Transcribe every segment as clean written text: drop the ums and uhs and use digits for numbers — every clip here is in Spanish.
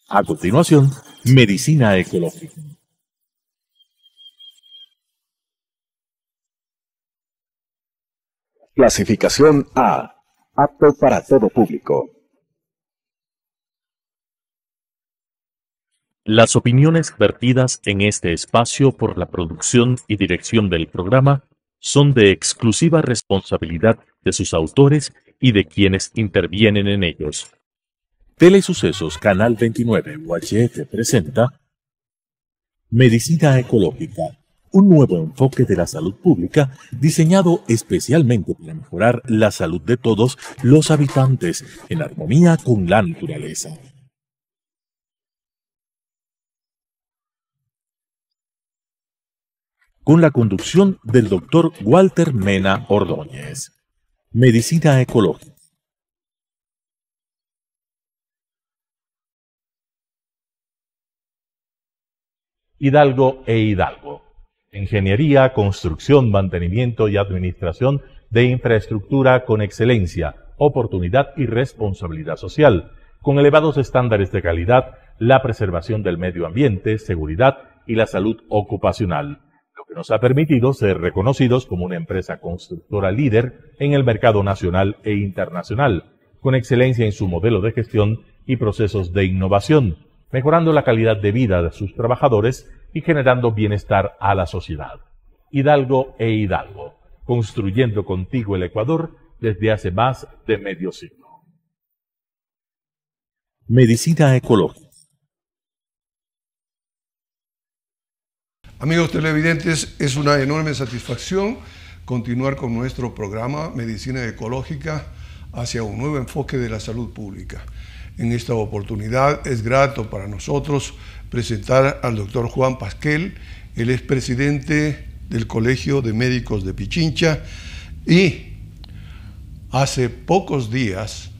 A continuación, Medicina Ecológica. Clasificación A. Apto para todo público. Las opiniones vertidas en este espacio por la producción y dirección del programa son de exclusiva responsabilidad de sus autores y de quienes intervienen en ellos. Telesucesos Canal 29 UHF presenta Medicina Ecológica, un nuevo enfoque de la salud pública diseñado especialmente para mejorar la salud de todos los habitantes en armonía con la naturaleza. Con la conducción del Dr. Walter Mena Ordóñez. Medicina Ecológica. Hidalgo e Hidalgo. Ingeniería, construcción, mantenimiento y administración de infraestructura con excelencia, oportunidad y responsabilidad social, con elevados estándares de calidad, la preservación del medio ambiente, seguridad y la salud ocupacional, lo que nos ha permitido ser reconocidos como una empresa constructora líder en el mercado nacional e internacional, con excelencia en su modelo de gestión y procesos de innovación, mejorando la calidad de vida de sus trabajadores y generando bienestar a la sociedad. Hidalgo e Hidalgo, construyendo contigo el Ecuador desde hace más de medio siglo. Medicina Ecológica. Amigos televidentes, es una enorme satisfacción continuar con nuestro programa Medicina Ecológica hacia un nuevo enfoque de la salud pública. En esta oportunidad es grato para nosotros presentar al doctor Juan Pasquel. Él es presidente del Colegio de Médicos de Pichincha y hace pocos días,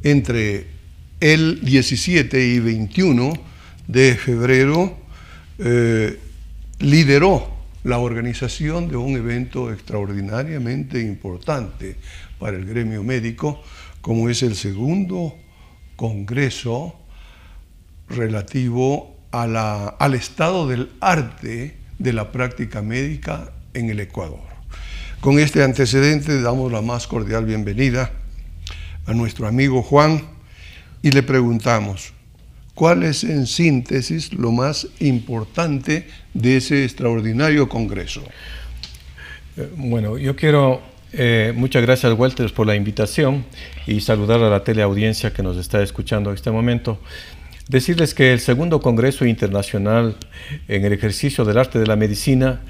entre el 17 y 21 de febrero, lideró la organización de un evento extraordinariamente importante para el gremio médico, como es el segundo congreso relativo al estado del arte de la práctica médica en el Ecuador. Con este antecedente damos la más cordial bienvenida a nuestro amigo Juan y le preguntamos, ¿cuál es en síntesis lo más importante de ese extraordinario congreso? Bueno, yo quiero, muchas gracias Walter por la invitación y saludar a la teleaudiencia que nos está escuchando en este momento. Decirles que el segundo Congreso Internacional en el Ejercicio del Arte de la Medicina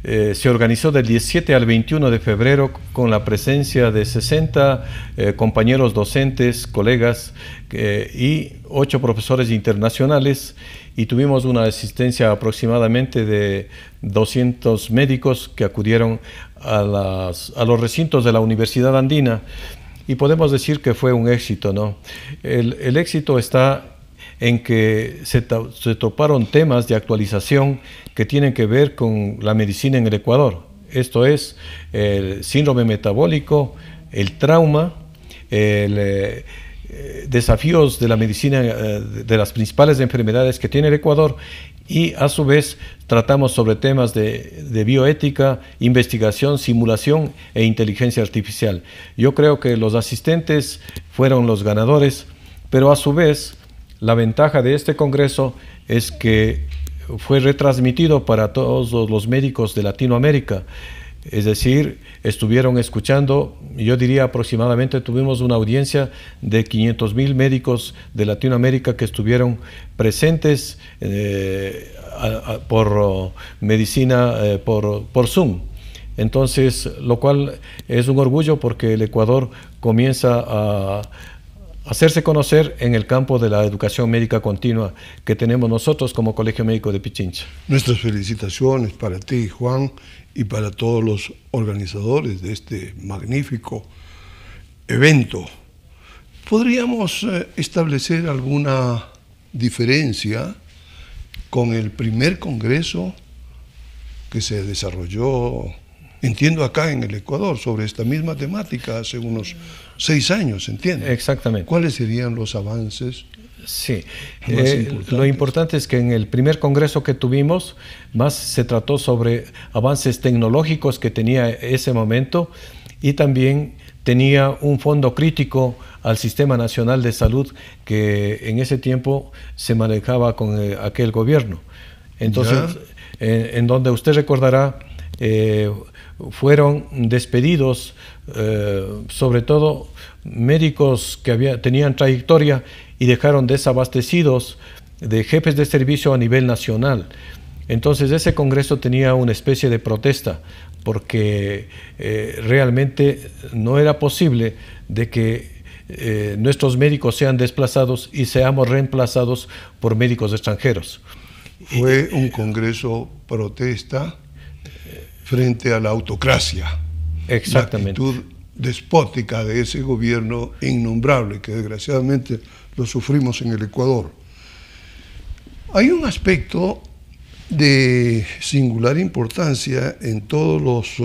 se organizó del 17 al 21 de febrero con la presencia de 60 compañeros docentes, colegas y 8 profesores internacionales, y tuvimos una asistencia aproximadamente de 200 médicos que acudieron a los recintos de la Universidad Andina, y podemos decir que fue un éxito, ¿no? El éxito está en que se toparon temas de actualización que tienen que ver con la medicina en el Ecuador. Esto es el síndrome metabólico, el trauma, desafíos de la medicina de las principales enfermedades que tiene el Ecuador, y a su vez tratamos sobre temas de bioética, investigación, simulación e inteligencia artificial. Yo creo que los asistentes fueron los ganadores, pero a su vez la ventaja de este congreso es que fue retransmitido para todos los médicos de Latinoamérica. Es decir, estuvieron escuchando, yo diría aproximadamente tuvimos una audiencia de 500,000 médicos de Latinoamérica que estuvieron presentes por medicina, por Zoom. Entonces, lo cual es un orgullo porque el Ecuador comienza a hacerse conocer en el campo de la educación médica continua que tenemos nosotros como Colegio Médico de Pichincha. Nuestras felicitaciones para ti, Juan, y para todos los organizadores de este magnífico evento. ¿Podríamos establecer alguna diferencia con el primer congreso que se desarrolló entiendo, acá en el Ecuador, sobre esta misma temática hace unos 6 años, ¿entiendes? Exactamente. ¿Cuáles serían los avances? Sí, lo importante es que en el primer congreso que tuvimos, más se trató sobre avances tecnológicos que tenía ese momento y también tenía un fondo crítico al Sistema Nacional de Salud que en ese tiempo se manejaba con aquel gobierno. Entonces, en donde usted recordará, fueron despedidos, sobre todo médicos que tenían trayectoria y dejaron desabastecidos de jefes de servicio a nivel nacional. Entonces ese congreso tenía una especie de protesta porque realmente no era posible de que nuestros médicos sean desplazados y seamos reemplazados por médicos extranjeros. Fue un congreso protesta frente a la autocracia. Exactamente. La actitud despótica de ese gobierno innombrable que desgraciadamente lo sufrimos en el Ecuador. Hay un aspecto de singular importancia en todos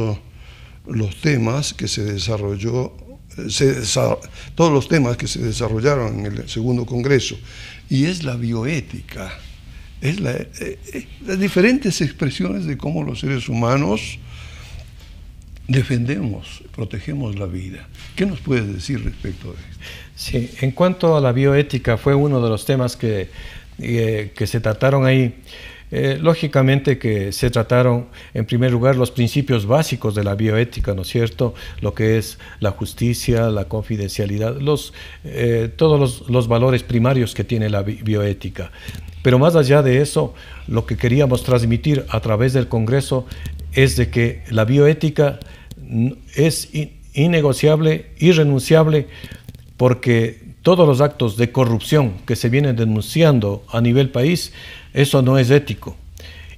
los temas que se desarrolló, todos los temas que se desarrollaron en el segundo congreso, y es la bioética, es las diferentes expresiones de cómo los seres humanos defendemos, protegemos la vida. ¿Qué nos puedes decir respecto de esto? Sí, en cuanto a la bioética, fue uno de los temas que se trataron ahí. Lógicamente que se trataron, en primer lugar, los principios básicos de la bioética, ¿no es cierto? Lo que es la justicia, la confidencialidad, todos los valores primarios que tiene la bioética. Pero más allá de eso, lo que queríamos transmitir a través del Congreso es de que la bioética es innegociable, irrenunciable, porque todos los actos de corrupción que se vienen denunciando a nivel país, eso no es ético.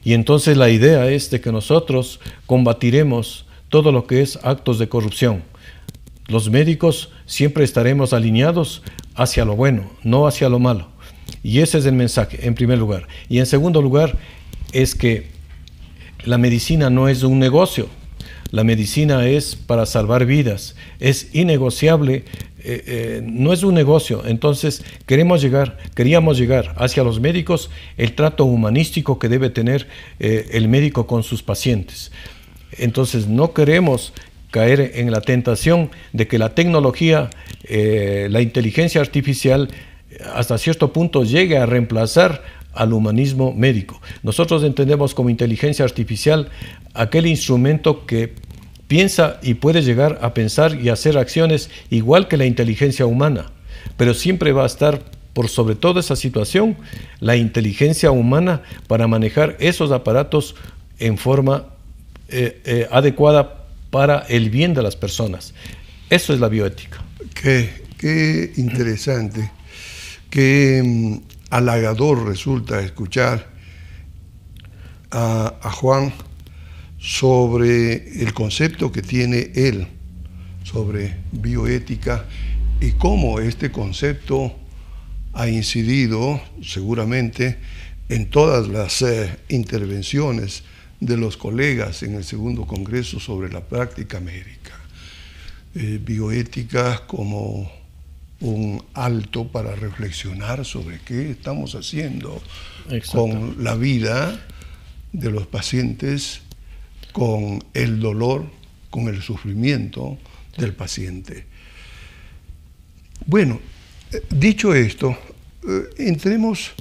Y entonces la idea es de que nosotros combatiremos todo lo que es actos de corrupción. Los médicos siempre estaremos alineados hacia lo bueno, no hacia lo malo. Y ese es el mensaje, en primer lugar. Y en segundo lugar, es que la medicina no es un negocio. La medicina es para salvar vidas, es innegociable, no es un negocio. Entonces queríamos llegar hacia los médicos el trato humanístico que debe tener el médico con sus pacientes. Entonces no queremos caer en la tentación de que la tecnología, la inteligencia artificial, hasta cierto punto llegue a reemplazar al humanismo médico. Nosotros entendemos como inteligencia artificial aquel instrumento que piensa y puede llegar a pensar y hacer acciones igual que la inteligencia humana, pero siempre va a estar por sobre toda esa situación la inteligencia humana para manejar esos aparatos en forma adecuada para el bien de las personas. Eso es la bioética. Qué interesante, qué halagador resulta escuchar a Juan sobre el concepto que tiene él sobre bioética y cómo este concepto ha incidido seguramente en todas las intervenciones de los colegas en el segundo congreso sobre la práctica médica. Bioética como un alto para reflexionar sobre qué estamos haciendo con la vida de los pacientes, con el dolor, con el sufrimiento del paciente. Bueno, dicho esto, entremos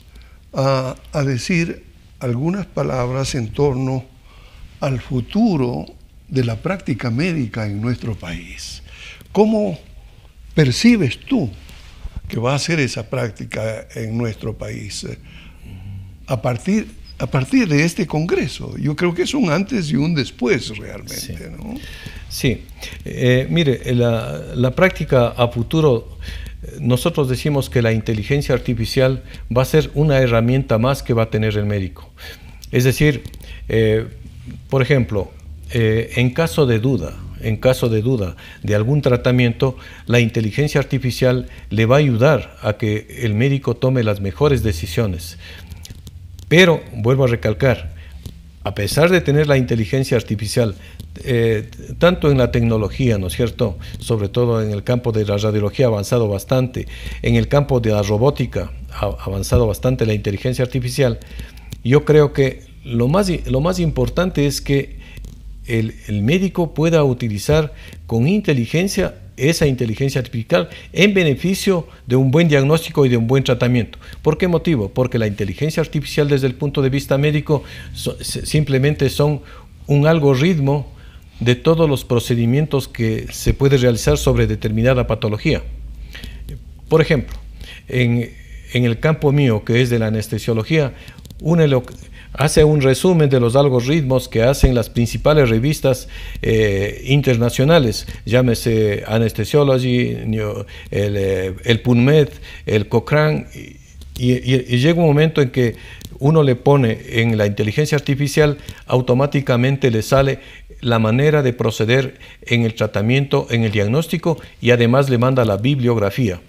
a decir algunas palabras en torno al futuro de la práctica médica en nuestro país. ¿Cómo percibes tú que va a ser esa práctica en nuestro país a partir de este congreso? Yo creo que es un antes y un después realmente, sí. ¿no? Sí, mire, la práctica a futuro, nosotros decimos que la inteligencia artificial va a ser una herramienta más que va a tener el médico. Es decir, por ejemplo, en caso de duda de algún tratamiento, la inteligencia artificial le va a ayudar a que el médico tome las mejores decisiones. Pero, vuelvo a recalcar, a pesar de tener la inteligencia artificial, tanto en la tecnología, ¿no es cierto?, sobre todo en el campo de la radiología ha avanzado bastante, en el campo de la robótica ha avanzado bastante la inteligencia artificial. Yo creo que lo más importante es que el médico pueda utilizar con inteligencia esa inteligencia artificial en beneficio de un buen diagnóstico y de un buen tratamiento. ¿Por qué motivo? Porque la inteligencia artificial desde el punto de vista médico simplemente son un algoritmo de todos los procedimientos que se puede realizar sobre determinada patología. Por ejemplo, en el campo mío, que es de la anestesiología, hace un resumen de los algoritmos que hacen las principales revistas internacionales, llámese Anesthesiology, el PubMed, el Cochrane, y llega un momento en que uno le pone en la inteligencia artificial, automáticamente le sale la manera de proceder en el tratamiento, en el diagnóstico, y además le manda la bibliografía.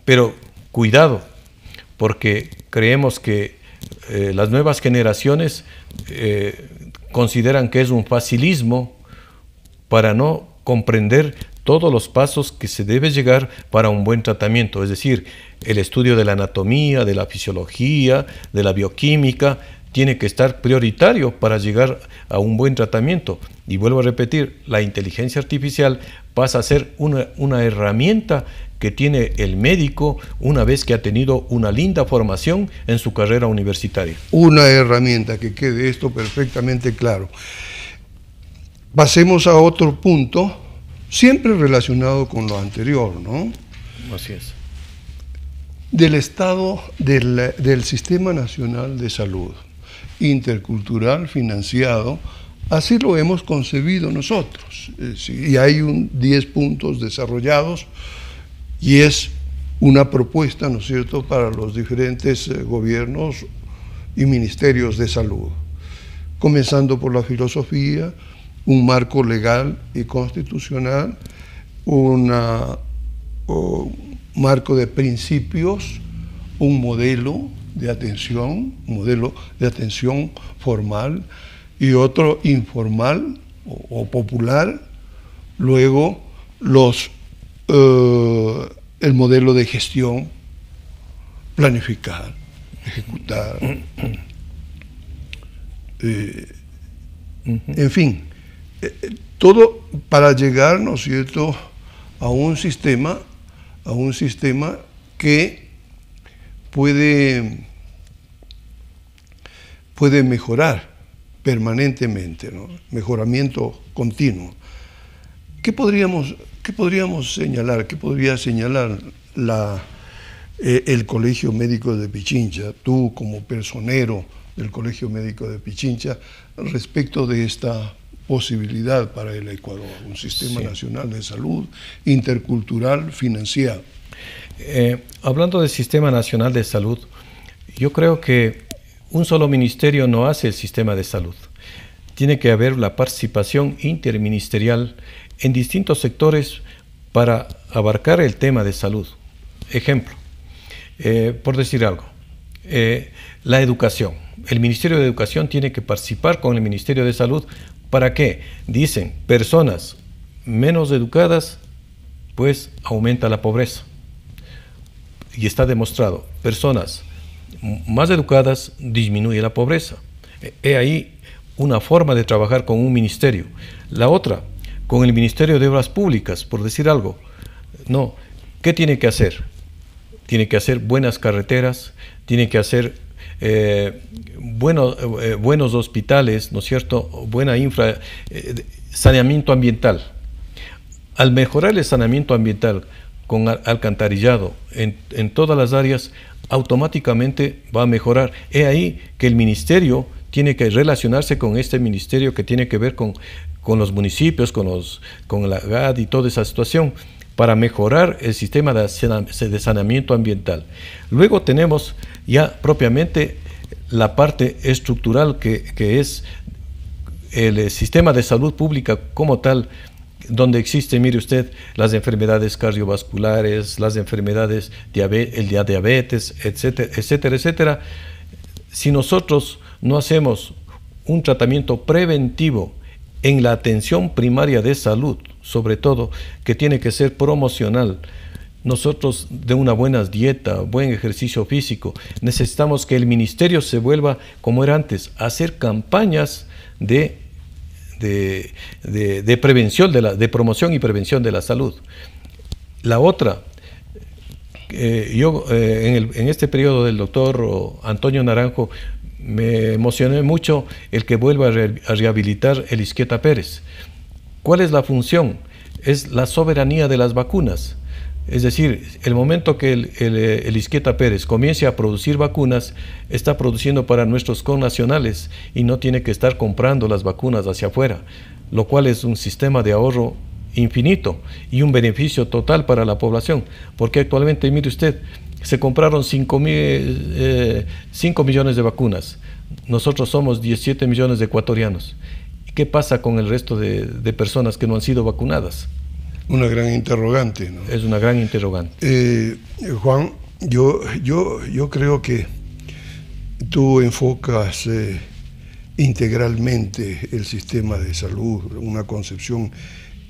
Pero cuidado, porque creemos que las nuevas generaciones consideran que es un facilismo para no comprender todos los pasos que se debe llegar para un buen tratamiento, es decir, el estudio de la anatomía, de la fisiología, de la bioquímica, tiene que estar prioritario para llegar a un buen tratamiento. Y vuelvo a repetir, la inteligencia artificial pasa a ser una herramienta que tiene el médico una vez que ha tenido una linda formación en su carrera universitaria. Una herramienta, que quede esto perfectamente claro. Pasemos a otro punto, siempre relacionado con lo anterior, ¿no? Así es. Del estado del Sistema Nacional de Salud, intercultural, financiado, así lo hemos concebido nosotros. Y hay 10 puntos desarrollados, y es una propuesta, ¿no es cierto?, para los diferentes gobiernos y ministerios de salud, comenzando por la filosofía, un marco legal y constitucional, un marco de principios, un modelo de atención formal y otro informal o popular, luego el modelo de gestión, planificar, ejecutar, en fin, todo para llegar, ¿no es cierto?, a un sistema que puede mejorar permanentemente, ¿no? Mejoramiento continuo. ¿Qué podríamos señalar? ¿Qué podría señalar el Colegio Médico de Pichincha, tú como personero del Colegio Médico de Pichincha, respecto de esta posibilidad para el Ecuador, un sistema nacional de salud intercultural financiado? Hablando del Sistema Nacional de Salud, yo creo que un solo ministerio no hace el sistema de salud. Tiene que haber la participación interministerial en distintos sectores para abarcar el tema de salud. Ejemplo, por decir algo, la educación. El Ministerio de Educación tiene que participar con el Ministerio de Salud. ¿Para qué? Dicen, personas menos educadas, pues aumenta la pobreza. Y está demostrado, personas más educadas disminuye la pobreza. He ahí una forma de trabajar con un ministerio. La otra, con el Ministerio de Obras Públicas, por decir algo. No, ¿qué tiene que hacer? Tiene que hacer buenas carreteras, tiene que hacer buenos hospitales, ¿no es cierto? Buena saneamiento ambiental. Al mejorar el saneamiento ambiental con alcantarillado en todas las áreas, automáticamente va a mejorar. He ahí que el ministerio tiene que relacionarse con este ministerio que tiene que ver con los municipios, con la GAD y toda esa situación, para mejorar el sistema de saneamiento ambiental. Luego tenemos ya propiamente la parte estructural que es el sistema de salud pública como tal, donde existe, mire usted, las enfermedades cardiovasculares, las enfermedades, el diabetes, etcétera, etcétera, etcétera. Si nosotros no hacemos un tratamiento preventivo en la atención primaria de salud, sobre todo, que tiene que ser promocional. Nosotros, de una buena dieta, buen ejercicio físico, necesitamos que el ministerio se vuelva como era antes, a hacer campañas de prevención, de promoción y prevención de la salud. La otra, en este periodo del doctor Antonio Naranjo, me emocioné mucho el que vuelva a rehabilitar el Izquieta Pérez. ¿Cuál es la función? Es la soberanía de las vacunas. Es decir, el momento que el Izquieta Pérez comience a producir vacunas, está produciendo para nuestros connacionales y no tiene que estar comprando las vacunas hacia afuera, lo cual es un sistema de ahorro infinito y un beneficio total para la población, porque actualmente, mire usted, se compraron 5 millones de vacunas. Nosotros somos 17 millones de ecuatorianos. ¿Qué pasa con el resto de personas que no han sido vacunadas? Una gran interrogante, ¿no? Es una gran interrogante. Juan, yo creo que tú enfocas integralmente el sistema de salud, una concepción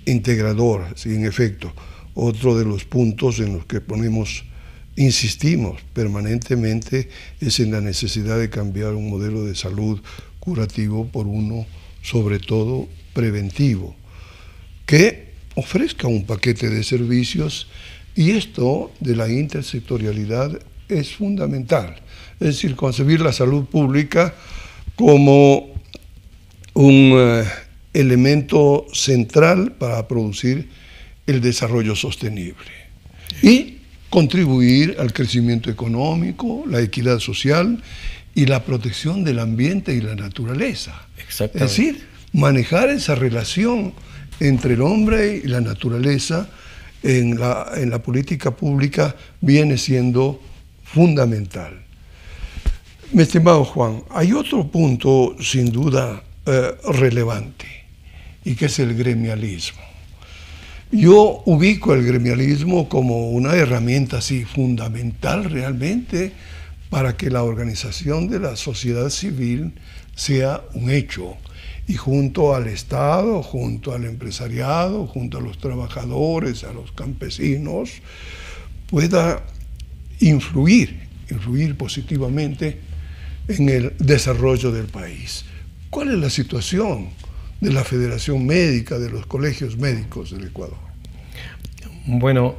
integradora, sí, en efecto. Otro de los puntos en los que insistimos permanentemente es en la necesidad de cambiar un modelo de salud curativo por uno, sobre todo, preventivo, que ofrezca un paquete de servicios, y esto de la intersectorialidad es fundamental. Es decir, concebir la salud pública como un elemento central para producir el desarrollo sostenible y contribuir al crecimiento económico, la equidad social y la protección del ambiente y la naturaleza. Exactamente. Es decir, manejar esa relación entre el hombre y la naturaleza en la política pública viene siendo fundamental. Mi estimado Juan, hay otro punto sin duda relevante, y que es el gremialismo. Yo ubico el gremialismo como una herramienta así fundamental realmente para que la organización de la sociedad civil sea un hecho, y junto al Estado, junto al empresariado, junto a los trabajadores, a los campesinos, pueda influir positivamente en el desarrollo del país. ¿Cuál es la situación de la Federación Médica, de los colegios médicos del Ecuador? Bueno,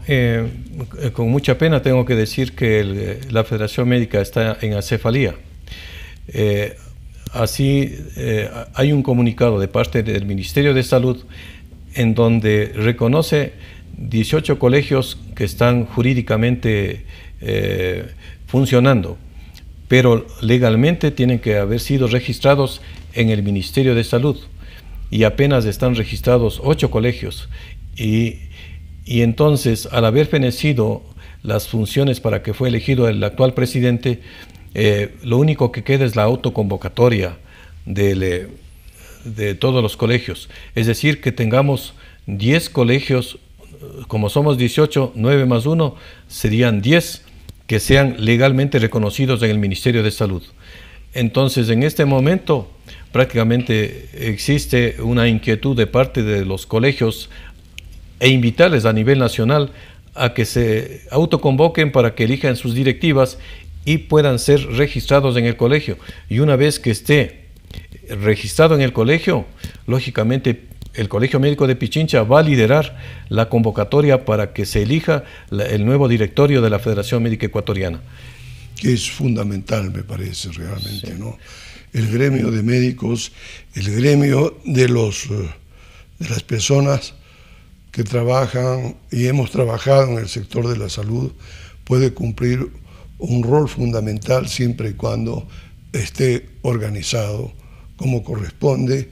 con mucha pena tengo que decir que la Federación Médica está en acefalía. Hay un comunicado de parte del Ministerio de Salud en donde reconoce 18 colegios que están jurídicamente funcionando, pero legalmente tienen que haber sido registrados en el Ministerio de Salud, y apenas están registrados 8 colegios. Y entonces, al haber fenecido las funciones para que fue elegido el actual presidente, lo único que queda es la autoconvocatoria de todos los colegios. Es decir, que tengamos 10 colegios, como somos 18, 9 más 1, serían 10 que sean legalmente reconocidos en el Ministerio de Salud. Entonces, en este momento, prácticamente existe una inquietud de parte de los colegios e invitarles a nivel nacional a que se autoconvoquen para que elijan sus directivas y puedan ser registrados en el colegio. Y una vez que esté registrado en el colegio, lógicamente el Colegio Médico de Pichincha va a liderar la convocatoria para que se elija el nuevo directorio de la Federación Médica Ecuatoriana. Que es fundamental, me parece, realmente, sí, ¿no? El gremio de médicos, el gremio de las personas que trabajan y hemos trabajado en el sector de la salud, puede cumplir un rol fundamental siempre y cuando esté organizado como corresponde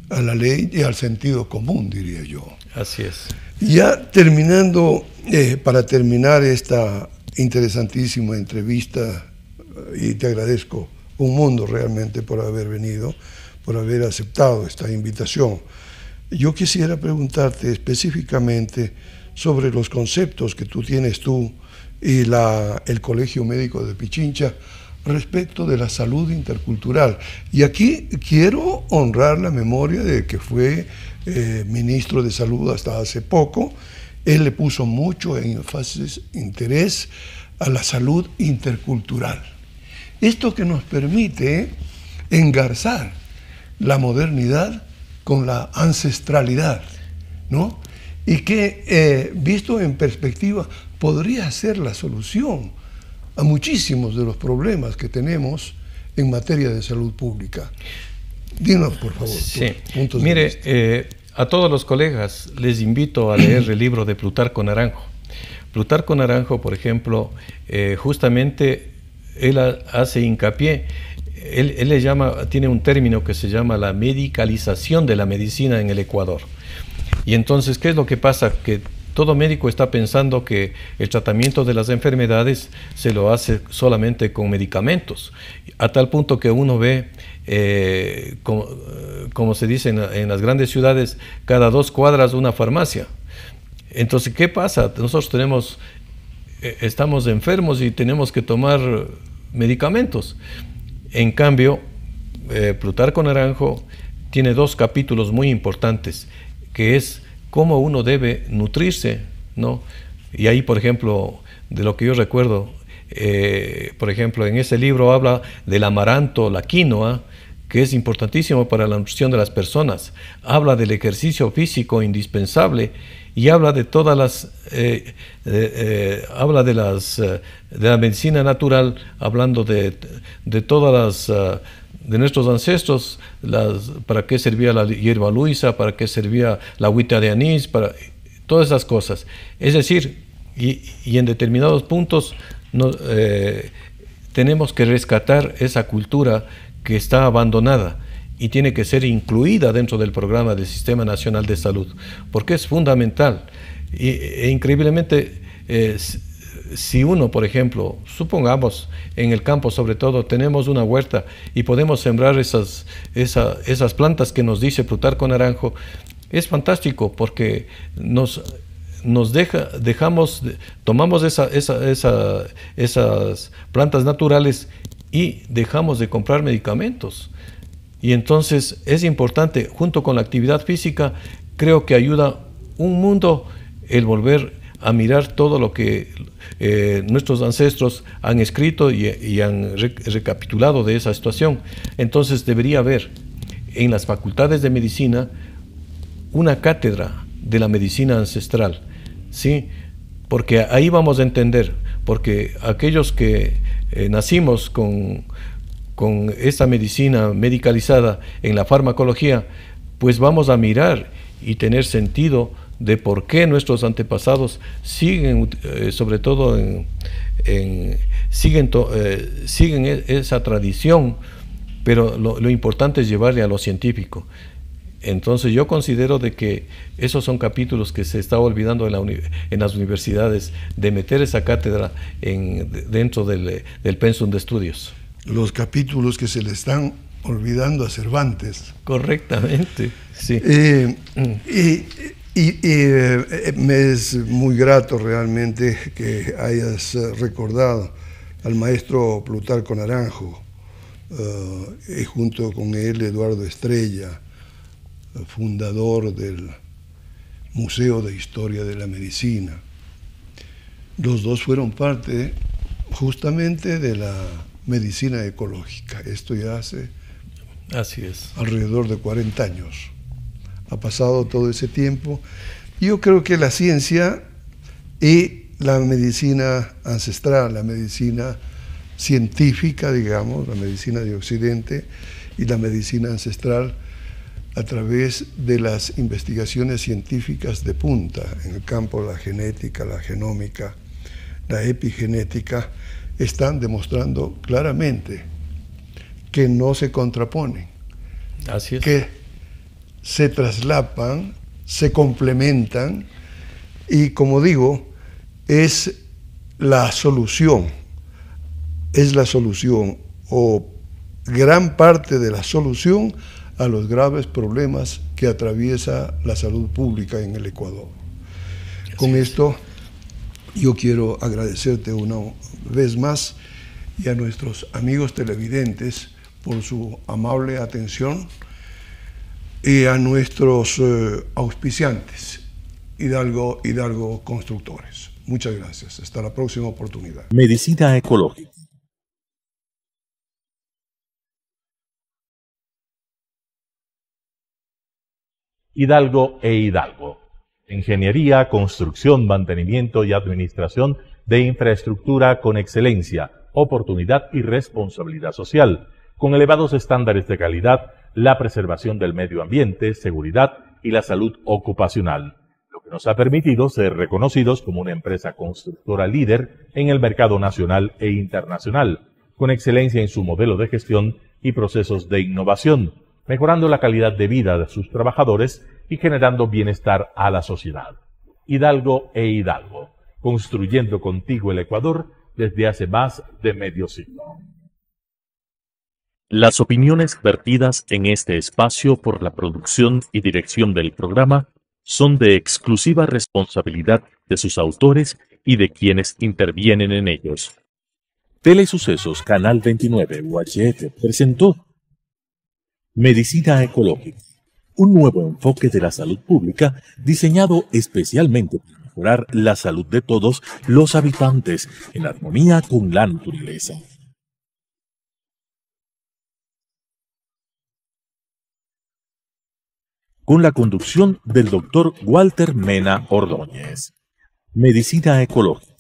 a la ley y al sentido común, diría yo. Así es. Ya terminando, para terminar esta interesantísima entrevista, y te agradezco un mundo realmente por haber venido, por haber aceptado esta invitación. Yo quisiera preguntarte específicamente sobre los conceptos que tienes tú y el Colegio Médico de Pichincha respecto de la salud intercultural. Y aquí quiero honrar la memoria de que fue ministro de Salud hasta hace poco. Él le puso mucho énfasis, interés a la salud intercultural. Esto que nos permite engarzar la modernidad con la ancestralidad, ¿no? Y que, visto en perspectiva, podría ser la solución a muchísimos de los problemas que tenemos en materia de salud pública. Dinos, por favor, sí. puntos Mire, de vista. a todos los colegas les invito a leer el libro de Plutarco Naranjo. Plutarco Naranjo, por ejemplo, justamente él hace hincapié, él le llama, tiene un término que se llama la medicalización de la medicina en el Ecuador. Y entonces, ¿qué es lo que pasa? Que todo médico está pensando que el tratamiento de las enfermedades se lo hace solamente con medicamentos, a tal punto que uno ve, como se dice en las grandes ciudades, cada 2 cuadras una farmacia. Entonces, ¿qué pasa? Nosotros estamos enfermos y tenemos que tomar medicamentos. En cambio, Plutarco Naranjo tiene 2 capítulos muy importantes, que es cómo uno debe nutrirse, ¿no? Y ahí, por ejemplo, de lo que yo recuerdo, por ejemplo, en ese libro habla del amaranto, la quinoa, que es importantísimo para la nutrición de las personas. Habla del ejercicio físico indispensable y habla de todas las, habla de la medicina natural, hablando de todas las, de nuestros ancestros, para qué servía la hierba luisa, para qué servía la agüita de anís, para todas esas cosas. Es decir, y en determinados puntos tenemos que rescatar esa cultura que está abandonada y tiene que ser incluida dentro del programa del Sistema Nacional de Salud, porque es fundamental. E increíblemente, si uno, por ejemplo, supongamos en el campo sobre todo, tenemos una huerta y podemos sembrar esas plantas que nos dice Plutarco Naranjo, es fantástico porque tomamos esas plantas naturales y dejamos de comprar medicamentos. Y entonces es importante, junto con la actividad física, creo que ayuda un mundo el volver a mirar todo lo que nuestros ancestros han escrito y han recapitulado de esa situación. Entonces debería haber en las facultades de medicina una cátedra de la medicina ancestral, ¿sí? Porque ahí vamos a entender, porque aquellos que nacimos con esta medicina medicalizada en la farmacología, pues vamos a mirar y tener sentido de por qué nuestros antepasados siguen, sobre todo siguen esa tradición, pero lo importante es llevarle a lo científico. Entonces yo considero de que esos son capítulos que se está olvidando en las universidades, de meter esa cátedra dentro del pensum de estudios. Los capítulos que se le están olvidando a Cervantes. Correctamente, sí. Me es muy grato realmente que hayas recordado al maestro Plutarco Naranjo, y junto con él Eduardo Estrella, fundador del Museo de Historia de la Medicina. Los dos fueron parte justamente de la medicina ecológica. Esto ya hace alrededor de 40 años. Ha pasado todo ese tiempo. Yo creo que la ciencia y la medicina ancestral, la medicina científica, digamos, la medicina de Occidente y la medicina ancestral, a través de las investigaciones científicas de punta en el campo de la genética, la genómica, la epigenética, están demostrando claramente que no se contraponen, así es, que se traslapan, se complementan y, como digo, es la solución o gran parte de la solución a los graves problemas que atraviesa la salud pública en el Ecuador. Con esto yo quiero agradecerte una vez más y a nuestros amigos televidentes por su amable atención y a nuestros auspiciantes, Hidalgo Constructores. Muchas gracias. Hasta la próxima oportunidad. Medicina ecológica. Hidalgo e Hidalgo. Ingeniería, construcción, mantenimiento y administración de infraestructura con excelencia, oportunidad y responsabilidad social, con elevados estándares de calidad, la preservación del medio ambiente, seguridad y la salud ocupacional, lo que nos ha permitido ser reconocidos como una empresa constructora líder en el mercado nacional e internacional, con excelencia en su modelo de gestión y procesos de innovación, mejorando la calidad de vida de sus trabajadores y generando bienestar a la sociedad. Hidalgo e Hidalgo, construyendo contigo el Ecuador desde hace más de medio siglo. Las opiniones vertidas en este espacio por la producción y dirección del programa son de exclusiva responsabilidad de sus autores y de quienes intervienen en ellos. Telesucesos Canal 29 UHF presentó Medicina ecológica, un nuevo enfoque de la salud pública diseñado especialmente para mejorar la salud de todos los habitantes en armonía con la naturaleza. Con la conducción del Dr. Walter Mena Ordóñez. Medicina ecológica.